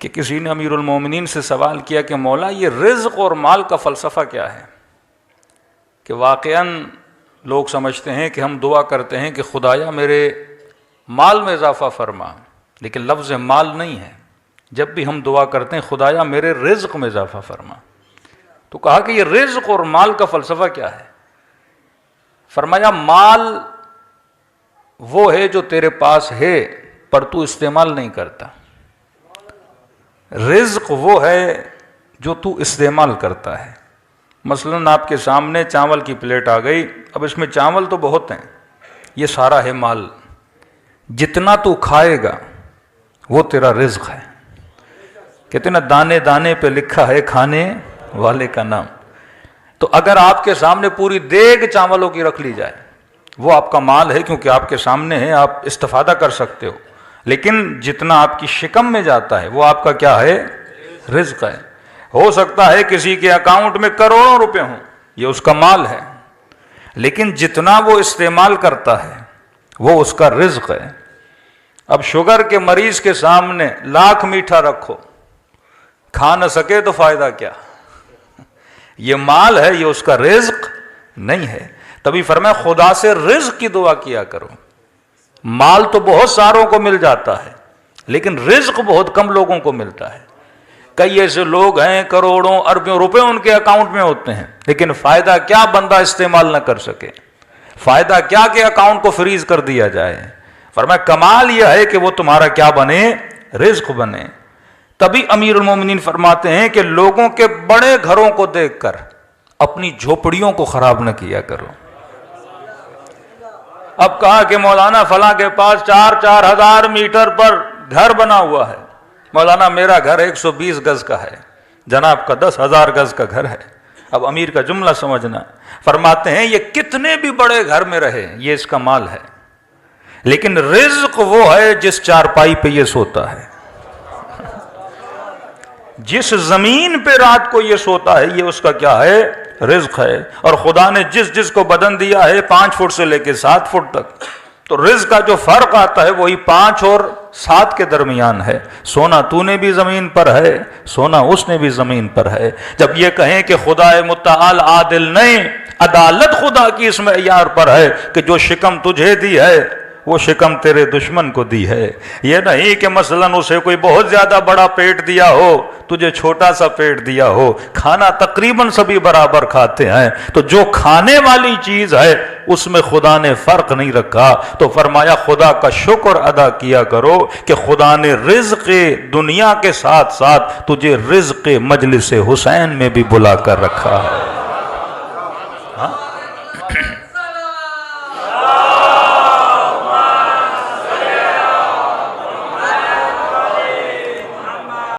کہ کسی نے امیر المومنین سے سوال کیا کہ مولا یہ رزق اور مال کا فلسفہ کیا ہے؟ کہ واقعاً لوگ سمجھتے ہیں کہ ہم دعا کرتے ہیں کہ خدایا میرے مال میں اضافہ فرما، لیکن لفظ مال نہیں ہے. جب بھی ہم دعا کرتے ہیں خدایا میرے رزق میں اضافہ فرما، تو کہا کہ یہ رزق اور مال کا فلسفہ کیا ہے؟ فرمایا مال وہ ہے جو تیرے پاس ہے پر تو استعمال نہیں کرتا، رزق وہ ہے جو تو استعمال کرتا ہے. مثلاً آپ کے سامنے چاول کی پلیٹ آ گئی، اب اس میں چاول تو بہت ہیں، یہ سارا ہے مال، جتنا تو کھائے گا وہ تیرا رزق ہے. کہتے نا دانے دانے پہ لکھا ہے کھانے والے کا نام. تو اگر آپ کے سامنے پوری دیگ چاولوں کی رکھ لی جائے وہ آپ کا مال ہے، کیونکہ آپ کے سامنے ہے، آپ استفادہ کر سکتے ہو. لیکن جتنا آپ کی شکم میں جاتا ہے وہ آپ کا کیا ہے؟ رزق ہے. ہو سکتا ہے کسی کے اکاؤنٹ میں کروڑوں روپے ہوں، یہ اس کا مال ہے، لیکن جتنا وہ استعمال کرتا ہے وہ اس کا رزق ہے. اب شوگر کے مریض کے سامنے لاکھ میٹھا رکھو، کھا نہ سکے تو فائدہ کیا؟ یہ مال ہے، یہ اس کا رزق نہیں ہے. تبھی فرمایا خدا سے رزق کی دعا کیا کرو. مال تو بہت ساروں کو مل جاتا ہے لیکن رزق بہت کم لوگوں کو ملتا ہے. کئی ایسے لوگ ہیں کروڑوں اربوں روپے ان کے اکاؤنٹ میں ہوتے ہیں، لیکن فائدہ کیا بندہ استعمال نہ کر سکے، فائدہ کیا کہ اکاؤنٹ کو فریز کر دیا جائے. فرمایا کمال یہ ہے کہ وہ تمہارا کیا بنے؟ رزق بنے. تبھی امیر المومنین فرماتے ہیں کہ لوگوں کے بڑے گھروں کو دیکھ کر اپنی جھوپڑیوں کو خراب نہ کیا کرو. اب کہا کہ مولانا فلاں کے پاس 4,000 میٹر پر گھر بنا ہوا ہے. مولانا میرا گھر 120 گز کا ہے، جناب کا 10,000 گز کا گھر ہے. اب امیر کا جملہ سمجھنا. فرماتے ہیں یہ کتنے بھی بڑے گھر میں رہے یہ اس کا مال ہے، لیکن رزق وہ ہے جس چارپائی پہ یہ سوتا ہے، جس زمین پہ رات کو یہ سوتا ہے یہ اس کا کیا ہے؟ رزق ہے. اور خدا نے جس کو بدن دیا ہے 5 فٹ سے لے کے 7 فٹ تک، تو رزق کا جو فرق آتا ہے وہی 5 اور 7 کے درمیان ہے. سونا تو نے بھی زمین پر ہے، سونا اس نے بھی زمین پر ہے. جب یہ کہیں کہ خدا متعال عادل نہیں، عدالت خدا کی اس معیار پر ہے کہ جو شکم تجھے دی ہے وہ شکم تیرے دشمن کو دی ہے. یہ نہیں کہ مثلاً اسے کوئی بہت زیادہ بڑا پیٹ دیا ہو، تجھے چھوٹا سا پیٹ دیا ہو. کھانا تقریباً سبھی برابر کھاتے ہیں، تو جو کھانے والی چیز ہے اس میں خدا نے فرق نہیں رکھا. تو فرمایا خدا کا شکر ادا کیا کرو کہ خدا نے رزق دنیا کے ساتھ ساتھ تجھے رزق مجلس حسین میں بھی بلا کر رکھا ہے.